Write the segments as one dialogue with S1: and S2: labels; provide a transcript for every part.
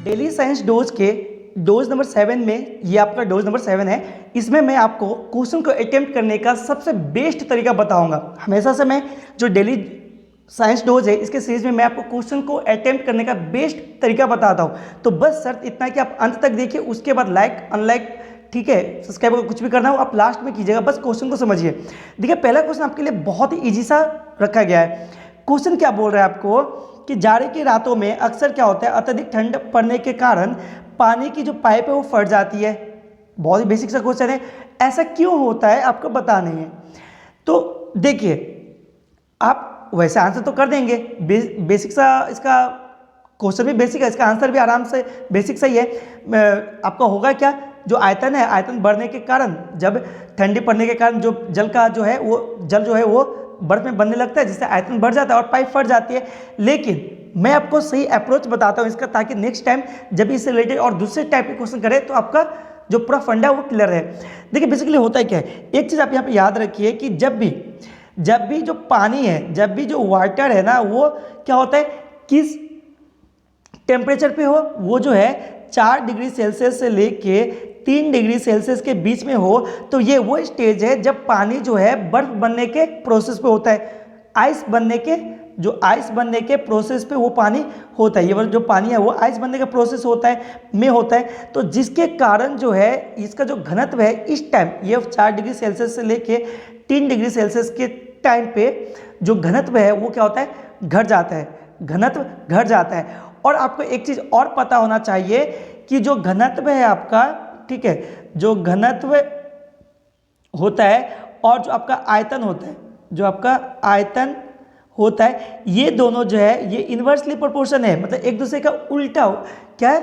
S1: Daily science dose के dose number 7 में, ये आपका डोज नंबर 7 है। इसमें मैं आपको क्वेश्चन को अटेम्प्ट करने का सबसे बेस्ट तरीका बताऊंगा। हमेशा से मैं जो डेली साइंस डोज है इसके सीरीज में मैं आपको क्वेश्चन को अटेम्प्ट करने का बेस्ट तरीका बताता हूँ। तो बस शर्त इतना है कि आप अंत तक देखिए, उसके बाद लाइक अनलाइक, ठीक है, सब्सक्राइब को कुछ भी करना हो आप लास्ट में कीजिएगा, बस क्वेश्चन को समझिए। देखिए पहला क्वेश्चन आपके लिए बहुत ही ईजी सा रखा गया है। क्वेश्चन क्या बोल रहा है आपको कि जाड़े की रातों में अक्सर क्या होता है, अत्यधिक ठंड पड़ने के कारण पानी की जो पाइप है वो फट जाती है। बहुत ही बेसिक सा क्वेश्चन है, ऐसा क्यों होता है आपको बताना है। तो देखिए आप वैसे आंसर तो कर देंगे, बेसिक सा इसका क्वेश्चन भी बेसिक है, इसका आंसर भी आराम से बेसिक सा ही है। आपका होगा क्या, जो आयतन है, आयतन बढ़ने के कारण, जब ठंडी पड़ने के कारण जो जल का जो है वो बर्फ में बनने लगता है, जिससे आयतन बढ़ जाता है और पाइप फट जाती है। लेकिन मैं आपको सही अप्रोच बताता हूँ इसका, ताकि नेक्स्ट टाइम जब इससे रिलेटेड और दूसरे टाइप के क्वेश्चन करें तो आपका जो पूरा फंडा है वो क्लियर है। देखिए बेसिकली होता है क्या है, एक चीज़ आप यहाँ पे याद रखिए कि जब भी जो पानी है, जब भी जो वाटर है ना, वो क्या होता है, किस टेम्परेचर पे हो, वो जो है 4 डिग्री सेल्सियस से लेके 3 डिग्री सेल्सियस के बीच में हो। तो ये वो स्टेज है जब पानी जो है बर्फ बनने के प्रोसेस पे होता है, आइस बनने के प्रोसेस पे वो पानी होता है। ये जो पानी है वो आइस बनने का प्रोसेस होता है। तो जिसके कारण जो है इसका जो घनत्व है इस टाइम ये 4 डिग्री सेल्सियस से लेके 3 डिग्री सेल्सियस के टाइम पे जो घनत्व है वो क्या होता है, घट जाता है। और आपको एक चीज़ और पता होना चाहिए कि जो घनत्व है आपका, ठीक है, जो घनत्व होता है और जो आपका आयतन होता है, ये दोनों जो है ये इन्वर्सली प्रोपोर्शन है, मतलब एक दूसरे का उल्टा क्या है,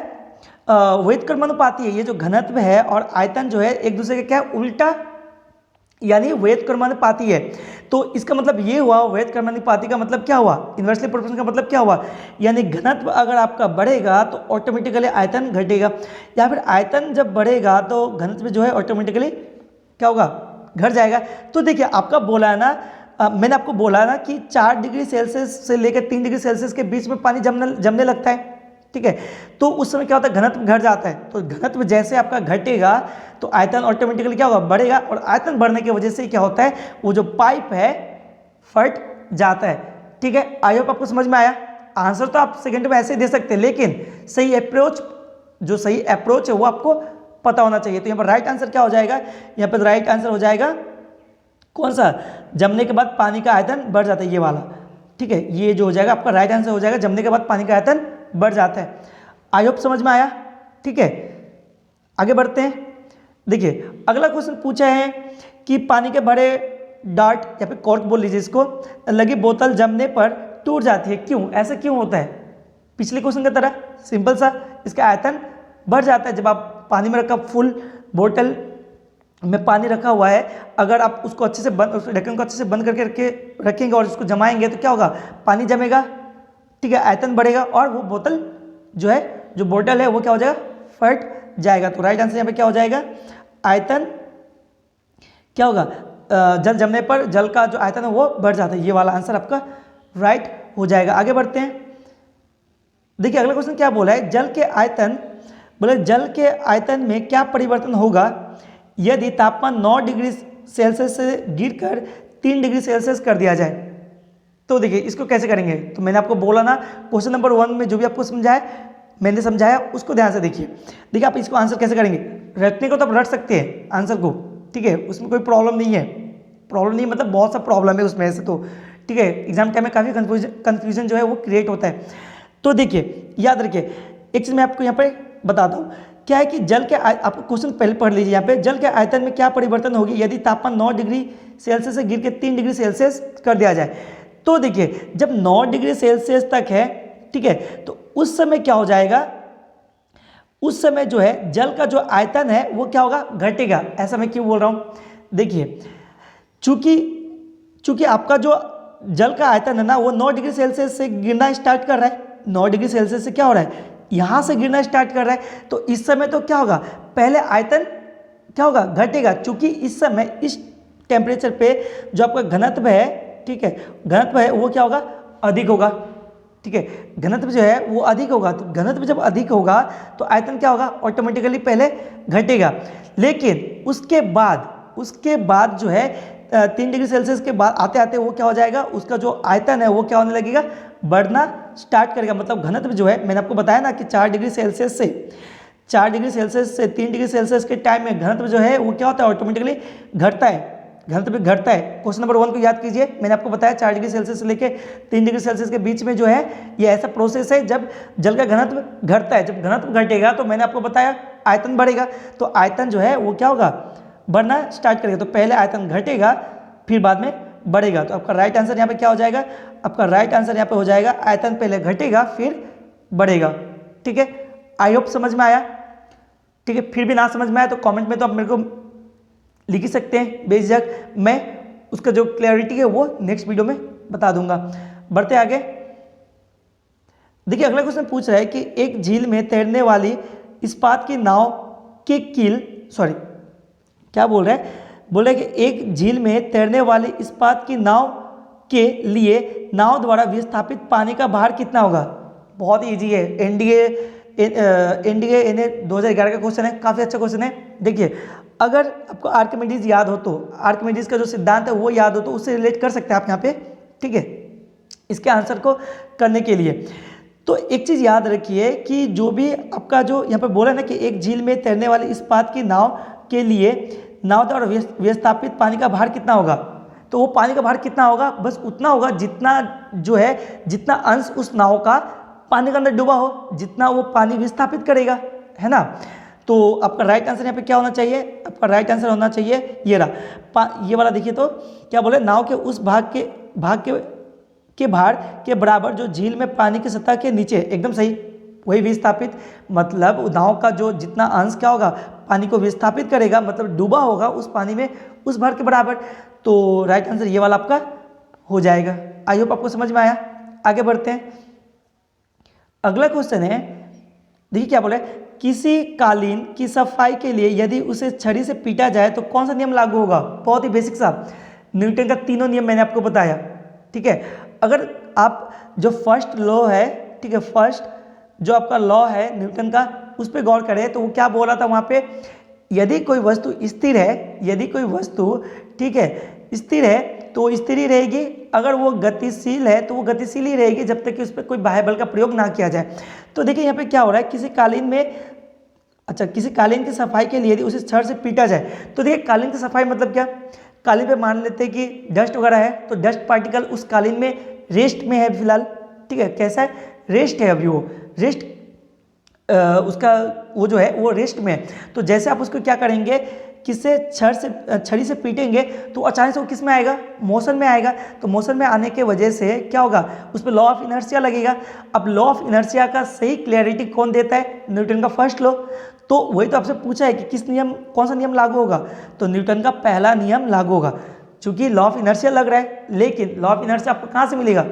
S1: व्युत्क्रमानुपाती है। ये जो घनत्व है और आयतन जो है एक दूसरे का क्या है, उल्टा, यानी व्युत्क्रमानुपाती है। तो इसका मतलब ये हुआ, व्युत्क्रमानुपाती का मतलब क्या हुआ, इन्वर्सली प्रोपोर्शनल का मतलब क्या हुआ, यानी घनत्व अगर आपका बढ़ेगा तो ऑटोमेटिकली आयतन घटेगा, या फिर आयतन जब बढ़ेगा तो घनत्व जो है ऑटोमेटिकली क्या होगा, घट जाएगा। तो देखिए आपका बोला है ना, मैंने आपको बोला ना कि 4 डिग्री सेल्सियस से लेकर 3 डिग्री सेल्सियस के बीच में पानी जमने लगता है, ठीक है। तो उस समय क्या होता है, घनत्व घट जाता है। तो घनत्व जैसे आपका घटेगा तो आयतन ऑटोमेटिकली क्या होगा, बढ़ेगा, और आयतन बढ़ने की वजह से क्या होता है, वो जो पाइप है फट जाता है, ठीक है। आई होप आपको समझ में आया। आंसर तो आप सेकंड में ऐसे ही दे सकते हैं, लेकिन सही अप्रोच है वो आपको पता होना चाहिए। तो यहाँ पर राइट आंसर क्या हो जाएगा, यहाँ पर राइट आंसर हो जाएगा कौन सा, जमने के बाद पानी का आयतन बढ़ जाता है, ये वाला, ठीक है। ये जो हो जाएगा आपका राइट आंसर हो जाएगा, जमने के बाद पानी का आयतन बढ़ जाता है। आई होप समझ में आया, ठीक है। आगे बढ़ते हैं। देखिए अगला क्वेश्चन पूछा है कि पानी के बड़े डार्ट या फिर कॉर्क बोल लीजिए इसको, लगी बोतल जमने पर टूट जाती है, क्यों, ऐसा क्यों होता है। पिछले क्वेश्चन की तरह सिंपल सा, इसका आयतन बढ़ जाता है। जब आप पानी में रखा, फुल बोतल में पानी रखा हुआ है, अगर आप उसको अच्छे से बंद, उस ढक्कन को अच्छे से बंद करके रखेंगे और उसको जमाएंगे तो क्या होगा, पानी जमेगा, ठीक है, आयतन बढ़ेगा और वो बोतल जो है, जो बोतल है वो क्या हो जाएगा, फट जाएगा। तो राइट आंसर यहाँ पे क्या हो जाएगा, आयतन क्या होगा, जल जमने पर जल का जो आयतन है वो बढ़ जाता है। ये वाला आंसर आपका राइट हो जाएगा। आगे बढ़ते हैं। देखिए अगला क्वेश्चन क्या बोला है, जल के आयतन में क्या परिवर्तन होगा यदि तापमान 9 डिग्री सेल्सियस से गिरकर 3 डिग्री सेल्सियस कर दिया जाए। तो देखिए इसको कैसे करेंगे, तो मैंने आपको बोला ना क्वेश्चन नंबर 1 में जो भी आपको मैंने समझाया उसको ध्यान से देखिए आप इसको आंसर कैसे करेंगे। रटने को तो आप रट सकते हैं आंसर को, ठीक है, उसमें कोई प्रॉब्लम नहीं है, मतलब बहुत सा प्रॉब्लम है उसमें से, तो ठीक है, एग्जाम टाइम में काफ़ी कन्फ्यूजन जो है वो क्रिएट होता है। तो देखिए याद रखिए एक चीज़ मैं आपको यहाँ पर बताता हूँ, क्या है कि जल के, आपको क्वेश्चन पहले पढ़ लीजिए यहाँ पे, जल के आयतन में क्या परिवर्तन होगी यदि तापमान 9 डिग्री सेल्सियस से गिर के 3 डिग्री सेल्सियस कर दिया जाए। तो देखिए जब 9 डिग्री सेल्सियस तक है, ठीक है, तो उस समय क्या हो जाएगा, उस समय जो है जल का जो आयतन है वो क्या होगा, घटेगा। ऐसा मैं क्यों बोल रहा हूँ, देखिए चूंकि आपका जो जल का आयतन है ना वो 9 डिग्री सेल्सियस से गिरना स्टार्ट कर रहा है, 9 डिग्री सेल्सियस से क्या हो रहा है, यहाँ से गिरना स्टार्ट कर रहा है। तो इस समय तो क्या होगा, पहले आयतन क्या होगा, घटेगा, क्योंकि इस समय इस टेम्परेचर पे जो आपका घनत्व है, ठीक है, घनत्व है वो क्या होगा, अधिक होगा, ठीक है, घनत्व जो है वो अधिक होगा, तो घनत्व जब अधिक होगा तो आयतन क्या होगा, ऑटोमेटिकली पहले घटेगा। लेकिन उसके बाद जो है 3 डिग्री सेल्सियस के बाद आते आते वो क्या हो जाएगा, उसका जो आयतन है वो क्या होने लगेगा, बढ़ना स्टार्ट करेगा। मतलब घनत्व जो है, मैंने आपको बताया ना कि 4 डिग्री सेल्सियस से 3 डिग्री सेल्सियस के टाइम में घनत्व जो है वो क्या होता है, ऑटोमेटिकली घटता है, घनत्व घटता है। क्वेश्चन नंबर 1 को याद कीजिए, मैंने आपको बताया 4 डिग्री सेल्सियस से लेकर 3 डिग्री सेल्सियस के बीच में जो है ये ऐसा प्रोसेस है जब जल का घनत्व घटता है। जब घनत्व घटेगा तो मैंने आपको बताया आयतन बढ़ेगा, तो आयतन जो है वो क्या होगा, बढ़ना स्टार्ट करेगा। तो पहले आयतन घटेगा फिर बाद में बढ़ेगा। तो आपका राइट आंसर यहाँ पे क्या हो जाएगा, आपका राइट आंसर यहाँ पे हो जाएगा आयतन पहले घटेगा फिर बढ़ेगा। ठीक है, आई होप समझ में आया। ठीक है, फिर भी ना समझ में आया तो कमेंट में तो आप मेरे को लिख ही सकते हैं बेझिझक, मैं उसका जो क्लैरिटी है वो नेक्स्ट वीडियो में बता दूंगा। बढ़ते आगे, देखिए अगला क्वेश्चन पूछ रहा है कि एक झील में तैरने वाली इस्पात की नाव के कील, सॉरी क्या बोल रहा है, बोल रहा है कि एक झील में तैरने वाली इस्पात की नाव के लिए नाव द्वारा विस्थापित पानी का भार कितना होगा। बहुत ईजी है, एनडीए एनए 2011 का क्वेश्चन है, काफ़ी अच्छा क्वेश्चन है। देखिए अगर आपको आर्किमिडीज याद हो तो आर्किमिडीज का जो सिद्धांत है वो याद हो तो उससे रिलेट कर सकते हैं आप यहाँ पे। ठीक है, इसके आंसर को करने के लिए तो एक चीज़ याद रखिए कि जो भी आपका जो यहाँ पे बोला ना कि एक झील में तैरने वाली इस्पात की नाव के लिए नाव द्वारा विस्थापित पानी का भार कितना होगा, तो वो पानी का भार कितना होगा, बस उतना होगा जितना जो है, जितना अंश उस नाव का पानी के अंदर डूबा हो, जितना वो पानी विस्थापित करेगा, है ना। तो आपका राइट आंसर यहाँ पे क्या होना चाहिए, आपका राइट आंसर होना चाहिए ये रहा, ये वाला। देखिए तो क्या बोले, नाव के उस भाग के भार के बराबर जो झील में पानी की सतह के नीचे, एकदम सही, वही विस्थापित, मतलब नाव का जो जितना अंश क्या होगा, पानी को विस्थापित करेगा, मतलब डूबा होगा उस पानी में उस भार के बराबर। तो राइट आंसर ये वाला आपका हो जाएगा। आई होप आपको समझ में आया। आगे बढ़ते हैं, अगला क्वेश्चन है, देखिए क्या बोले, किसी कालीन की सफाई के लिए यदि उसे छड़ी से पीटा जाए तो कौन सा नियम लागू होगा। बहुत ही बेसिक सा, न्यूटन का तीनों नियम मैंने आपको बताया। ठीक है, अगर आप जो फर्स्ट लॉ है, ठीक है, फर्स्ट जो आपका लॉ है न्यूटन का, उस पर गौर करें तो वो क्या बोल रहा था वहाँ पे, यदि कोई वस्तु स्थिर है, यदि कोई वस्तु ठीक है स्थिर है तो स्थिर ही रहेगी, अगर वो गतिशील है तो वो गतिशील ही रहेगी जब तक कि उस पर कोई बाह्य बल का प्रयोग ना किया जाए। तो देखिए यहाँ पे क्या हो रहा है, किसी कालीन में, अच्छा किसी कालीन की सफाई के लिए यदि उसे छड़ से पीटा जाए, तो देखिए कालीन की सफाई मतलब क्या, कालीन पे मान लेते हैं कि डस्ट वगैरह है, तो डस्ट पार्टिकल उस कालीन में रेस्ट में है फिलहाल। ठीक है, कैसा है, रेस्ट है, अभी वो रेस्ट उसका वो जो है वो रेस्ट में है। तो जैसे आप उसको क्या करेंगे, किससे, छड़ी से पीटेंगे तो अचानक से वो किस में आएगा, मोशन में आएगा। तो मोशन में आने के वजह से क्या होगा, उस पर लॉ ऑफ इनर्शिया लगेगा। अब लॉ ऑफ इनर्शिया का सही क्लैरिटी कौन देता है, न्यूटन का फर्स्ट लॉ। तो वही तो आपसे पूछा है कि किस नियम, कौन सा नियम लागू होगा, तो न्यूटन का पहला नियम लागू होगा। चूंकि लॉ ऑफ इनर्शिया लग रहा है, लेकिन लॉ ऑफ इनर्शिया आपको कहाँ से मिलेगा,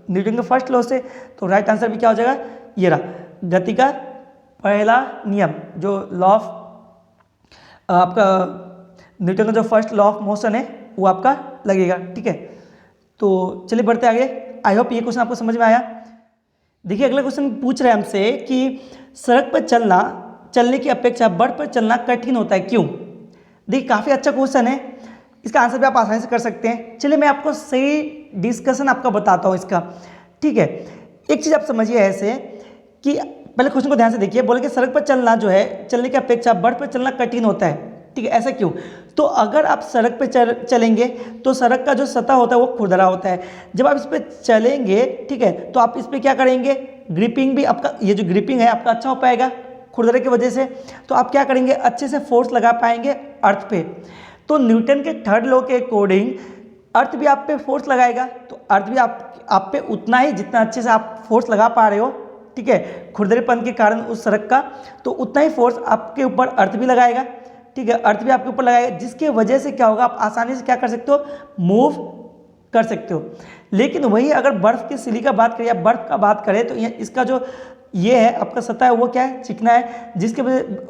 S1: न्यूटन के फर्स्ट लॉ से। तो राइट आंसर भी क्या हो जाएगा, ये रहा, गति का पहला नियम, जो लॉ ऑफ आपका न्यूटन का जो फर्स्ट लॉ ऑफ मोशन है वो आपका लगेगा। ठीक है, तो चलिए बढ़ते आगे। आई होप ये क्वेश्चन आपको समझ में आया। देखिए अगला क्वेश्चन पूछ रहे हैं हमसे कि सड़क पर चलने की अपेक्षा बर्फ पर चलना कठिन होता है, क्यों। देखिए काफ़ी अच्छा क्वेश्चन है, इसका आंसर भी आप आसानी से कर सकते हैं। चलिए मैं आपको सही डिस्कशन आपका बताता हूँ इसका। ठीक है, एक चीज़ आप समझिए ऐसे कि पहले क्वेश्चन को ध्यान से देखिए, बोले कि सड़क पर चलना जो है, चलने की अपेक्षा बर्फ पर चलना कठिन होता है। ठीक है, ऐसा क्यों, तो अगर आप सड़क पे चलेंगे तो सड़क का जो सतह होता है वो खुरदरा होता है। जब आप इस पर चलेंगे, ठीक है, तो आप इस पर क्या करेंगे, ग्रिपिंग भी आपका, ये जो ग्रिपिंग है आपका अच्छा हो पाएगा खुरदरे की वजह से। तो आप क्या करेंगे, अच्छे से फोर्स लगा पाएंगे अर्थ पे। तो न्यूटन के थर्ड लॉ के अकॉर्डिंग अर्थ भी आप पे फोर्स लगाएगा, तो अर्थ भी आप पे उतना ही, जितना अच्छे से आप फोर्स लगा पा रहे हो, ठीक है, खुरदरेपन के कारण उस सड़क का, तो उतना ही फोर्स आपके ऊपर अर्थ भी लगाएगा। ठीक है, अर्थ भी आपके ऊपर लगाएगा, जिसके वजह से क्या होगा, आप आसानी से क्या कर सकते हो, मूव कर सकते हो। लेकिन वही अगर बर्फ़ की सिली का बात करें या बर्फ़ का बात करें तो इसका जो ये है आपका सतह है वो क्या है, चिकना है, जिसके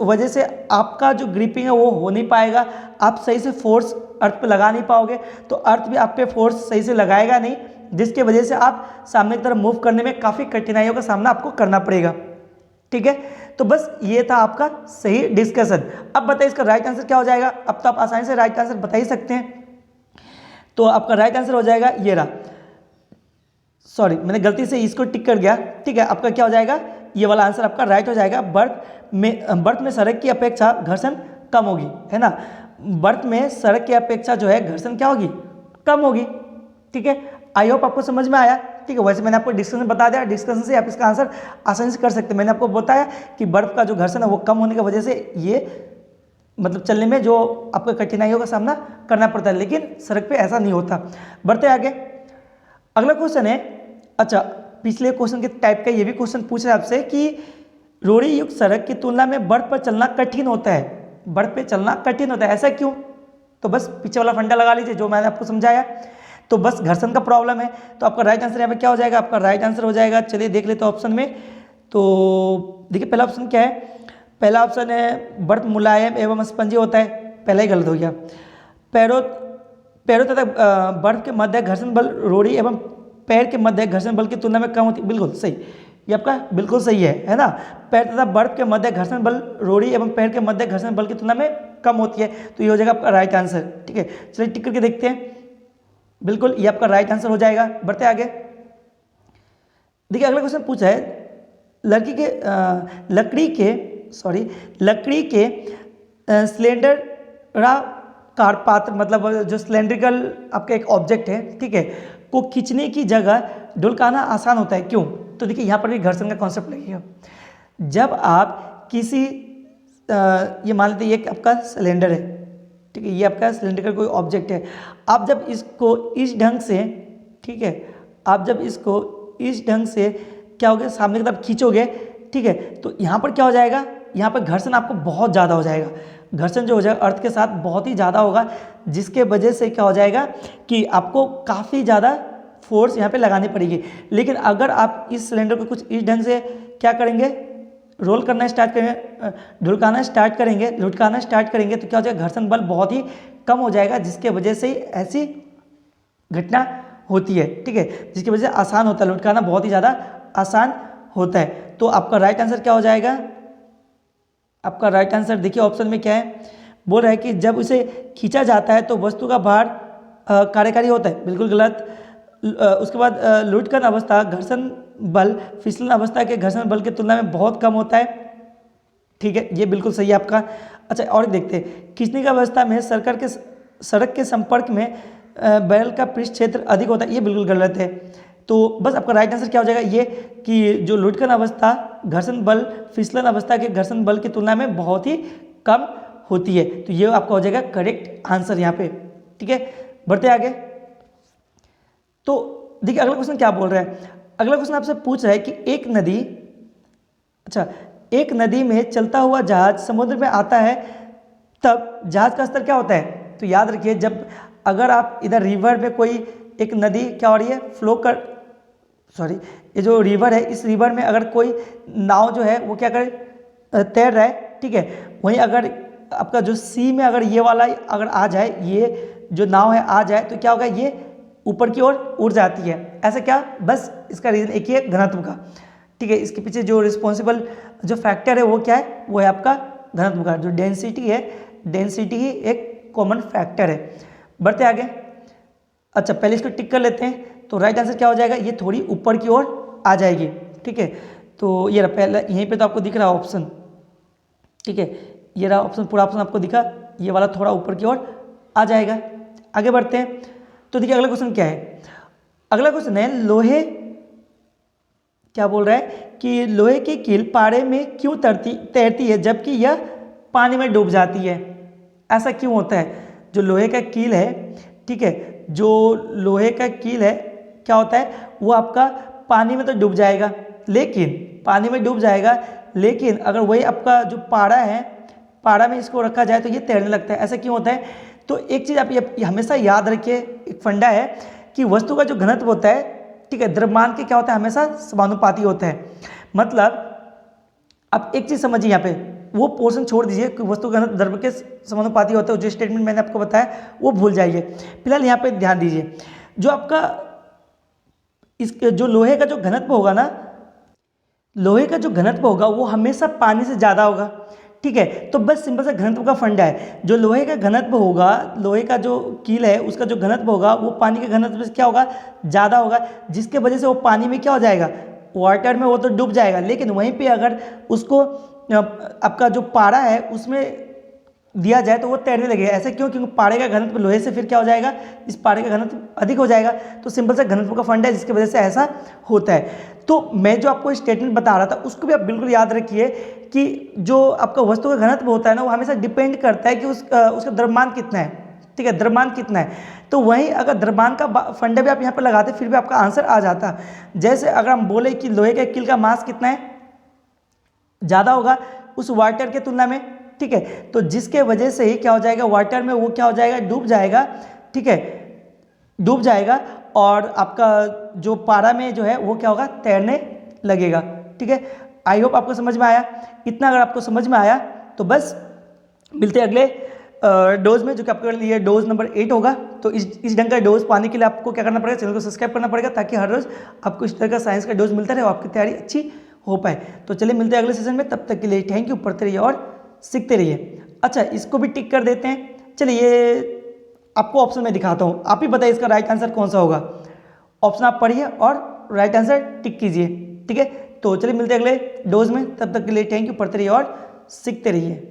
S1: वजह से आपका जो ग्रिपिंग है वो हो नहीं पाएगा, आप सही से फोर्स अर्थ पे लगा नहीं पाओगे तो अर्थ भी आप पे फोर्स सही से लगाएगा नहीं, जिसके वजह से आप सामने की तरफ मूव करने में काफ़ी कठिनाइयों का सामना आपको करना पड़ेगा। ठीक है, तो बस ये था आपका सही डिस्कशन। अब बताइए इसका राइट आंसर क्या हो जाएगा। अब तो आप आसानी से राइट आंसर बता ही सकते हैं। तो आपका राइट आंसर हो जाएगा ये रहा, सॉरी मैंने गलती से इसको टिक कर गया। ठीक है, आपका क्या हो जाएगा, ये वाला आंसर आपका राइट हो जाएगा। बर्थ में सड़क की अपेक्षा घर्षण कम होगी, है ना। बर्थ में सड़क की अपेक्षा जो है घर्षण क्या होगी, कम होगी। ठीक है, आई होप आपको समझ में आया। ठीक है, वैसे मैंने आपको डिस्कशन बता दिया, डिस्कशन से आप इसका आंसर आसानी से कर सकते हैं। मैंने आपको बताया कि बर्फ का जो घर्षण है वो कम होने की वजह से ये मतलब चलने में जो आपको कठिनाइयों का सामना करना पड़ता है, लेकिन सड़क पे ऐसा नहीं होता। बढ़ते आगे, अगला क्वेश्चन है, अच्छा पिछले क्वेश्चन के टाइप का ये भी क्वेश्चन पूछ रहा है आपसे कि रोड़ी युक्त सड़क की तुलना में बर्फ पर चलना कठिन होता है। बर्फ पे चलना कठिन होता है, ऐसा क्यों। तो बस पीछे वाला फंडा लगा लीजिए जो मैंने आपको समझाया। तो बस घर्षण का प्रॉब्लम है। तो आपका राइट आंसर यहाँ पे क्या हो जाएगा, आपका राइट आंसर हो जाएगा, चलिए देख लेते हैं ऑप्शन में। तो देखिए पहला ऑप्शन क्या है, पहला ऑप्शन है बर्फ मुलायम एवं स्पंजी होता है, पहला ही गलत हो गया। पैरों तथा बर्फ के मध्य घर्षण बल रोड़ी एवं पैर के मध्य घर्षण बल की तुलना में कम होती है, बिल्कुल सही, ये आपका बिल्कुल सही है ना। पैर तथा बर्फ के मध्य घर्षण बल रोड़ी एवं पैर के मध्य घर्षण बल की तुलना में कम होती है, तो ये हो जाएगा आपका राइट आंसर। ठीक है, चलिए टिक करके देखते हैं, बिल्कुल ये आपका राइट आंसर हो जाएगा। बढ़ते आगे, देखिए अगला क्वेश्चन पूछा है लकड़ी के सिलेंडराकार पात्र, मतलब जो सिलेंड्रिकल आपका एक ऑब्जेक्ट है, ठीक है, को खींचने की जगह ढुलकाना आसान होता है, क्यों। तो देखिए यहाँ पर भी घर्षण का कॉन्सेप्ट लगेगा। जब आप किसी ये मान लेते हैं ये आपका सिलेंडर है, ठीक है, ये आपका सिलेंडर कोई ऑब्जेक्ट है, आप जब इसको इस ढंग से, ठीक है, आप जब इसको इस ढंग से क्या होगा सामने की तरफ खींचोगे, ठीक है, तो यहाँ पर क्या हो जाएगा, यहाँ पर घर्षण आपको बहुत ज़्यादा हो जाएगा। घर्षण जो हो जाएगा अर्थ के साथ बहुत ही ज़्यादा होगा, जिसके वजह से क्या हो जाएगा कि आपको काफ़ी ज़्यादा फोर्स यहाँ पे लगानी पड़ेगी। लेकिन अगर आप इस सिलेंडर को कुछ इस ढंग से क्या करेंगे, रोल करना स्टार्ट करेंगे, लुढ़काना स्टार्ट करेंगे तो क्या हो जाएगा, घर्षण बल बहुत ही कम हो जाएगा, जिसके वजह से ऐसी घटना होती है। ठीक है, जिसकी वजह से आसान होता है, लुढ़काना बहुत ही ज़्यादा आसान होता है। तो आपका राइट आंसर क्या हो जाएगा, आपका राइट आंसर देखिए ऑप्शन में क्या है, बोल रहा है कि जब उसे खींचा जाता है तो वस्तु का भार कार्यकारी होता है, बिल्कुल गलत। उसके बाद लुढ़कन अवस्था घर्षण बल फिसलन अवस्था के घर्षण बल की तुलना में बहुत कम होता है, ठीक है, ये बिल्कुल सही है आपका। अच्छा और देखते हैं, खींचने की अवस्था में सड़क के संपर्क में बैरल का पृष्ठ क्षेत्र अधिक होता है, ये बिल्कुल गलत है। तो बस आपका राइट आंसर क्या हो जाएगा, ये कि जो लुढ़कन अवस्था घर्षण बल फिसलन अवस्था के घर्षण बल की तुलना में बहुत ही कम होती है, तो ये आपका हो जाएगा करेक्ट आंसर यहाँ पे। ठीक है, बढ़ते आगे। तो देखिए अगला क्वेश्चन क्या बोल रहा है, अगला क्वेश्चन आपसे पूछ रहा है कि एक नदी में चलता हुआ जहाज समुद्र में आता है तब जहाज का स्तर क्या होता है। तो याद रखिए, जब अगर आप इधर रिवर में कोई एक नदी क्या हो रही है ये जो रिवर है, इस रिवर में अगर कोई नाव जो है वो क्या करे, तैर रहा है, ठीक है, वहीं अगर आपका जो सी में अगर ये वाला अगर आ जाए, ये जो नाव है आ जाए, तो क्या होगा, ये ऊपर की ओर उड़ जाती है। ऐसा क्या, बस इसका रीज़न एक ही है, घनत्व का। ठीक है, इसके पीछे जो रिस्पॉन्सिबल जो फैक्टर है वो क्या है, वो है आपका घनत्व का, जो डेंसिटी है, डेंसिटी ही एक कॉमन फैक्टर है। बढ़ते आगे। अच्छा पहले इसको टिक कर लेते हैं, तो राइट आंसर क्या हो जाएगा, ये थोड़ी ऊपर की ओर आ जाएगी। ठीक है, तो ये रहा पहला, यहीं पे तो आपको दिख रहा है ऑप्शन, ठीक है, ये रहा ऑप्शन, पूरा ऑप्शन आपको दिखा, ये वाला थोड़ा ऊपर की ओर आ जाएगा। आगे बढ़ते हैं, तो देखिए अगला क्वेश्चन क्या है, अगला क्वेश्चन है लोहे, क्या बोल रहा है कि लोहे की कील पारे में क्यों तैरती है जबकि यह पानी में डूब जाती है। ऐसा क्यों होता है, जो लोहे का कील है, ठीक है, जो लोहे का कील है क्या होता है, वो आपका पानी में तो डूब जाएगा, लेकिन अगर वही आपका जो पाड़ा है, पाड़ा में इसको रखा जाए तो ये तैरने लगता है। ऐसा क्यों होता है, तो एक चीज़ आप ये हमेशा याद रखिए, एक फंडा है कि वस्तु का जो घनत्व होता है, ठीक है, द्रव्यमान के क्या होता है, हमेशा समानुपाती होता है। मतलब आप एक चीज़ समझिए यहाँ पे, वो पोर्शन छोड़ दीजिए कि वस्तु का घनत्व द्रव्य के समानुपाती होता है, जो स्टेटमेंट मैंने आपको बताया वो भूल जाइए। फिलहाल यहाँ पे ध्यान दीजिए, जो आपका जो लोहे का जो घनत्व होगा ना, लोहे का जो घनत्व होगा वो हमेशा पानी से ज़्यादा होगा। ठीक है, तो बस सिंपल सा घनत्व का फंडा है। जो लोहे का घनत्व होगा, लोहे का जो कील है उसका जो घनत्व होगा वो पानी के घनत्व से क्या होगा, ज़्यादा होगा, जिसके वजह से वो पानी में क्या हो जाएगा, वाटर में वो तो डूब जाएगा। लेकिन वहीं पे अगर उसको आपका जो पारा है उसमें दिया जाए तो वो तैरने लगेगा। ऐसा क्यों? क्योंकि पारे का घनत्व लोहे से फिर क्या हो जाएगा, इस पारे का घनत्व अधिक हो जाएगा। तो सिंपल सा घनत्व का फंडा है जिसकी वजह से ऐसा होता है। तो मैं जो आपको स्टेटमेंट बता रहा था उसको भी आप बिल्कुल याद रखिए कि जो आपका वस्तु का घनत्व होता है ना, वो हमेशा डिपेंड करता है कि उसका द्रव्यमान कितना है। ठीक है, द्रव्यमान कितना है, तो वहीं अगर द्रव्यमान का फंडा भी आप यहाँ पर लगाते फिर भी आपका आंसर आ जाता। जैसे अगर हम बोले कि लोहे के कील का मास कितना है, ज़्यादा होगा उस वाटर के तुलना में। ठीक है, तो जिसके वजह से ही क्या हो जाएगा, वाटर में वो क्या हो जाएगा, डूब जाएगा। ठीक है, डूब जाएगा और आपका जो पारा में जो है वो क्या होगा, तैरने लगेगा। ठीक है, आई होप आपको समझ में आया। इतना अगर आपको समझ में आया तो बस मिलते हैं अगले डोज में, जो कि आपके लिए डोज नंबर 8 होगा। तो इस ढंग का डोज पाने के लिए आपको क्या करना पड़ेगा, चैनल को सब्सक्राइब करना पड़ेगा, ताकि हर रोज आपको इस तरह का साइंस का डोज मिलता रहे और आपकी तैयारी अच्छी हो पाए। तो चलिए मिलते हैं अगले सेशन में, तब तक के लिए थैंक यू, पढ़ते रहिए और सीखते रहिए। अच्छा, इसको भी टिक कर देते हैं। चलिए ये आपको ऑप्शन में दिखाता हूँ, आप ही बताइए इसका राइट आंसर कौन सा होगा। ऑप्शन आप पढ़िए और राइट आंसर टिक कीजिए। ठीक है, तो चलिए मिलते हैं अगले डोज में, तब तक के लिए थैंक यू, पढ़ते रहिए और सीखते रहिए।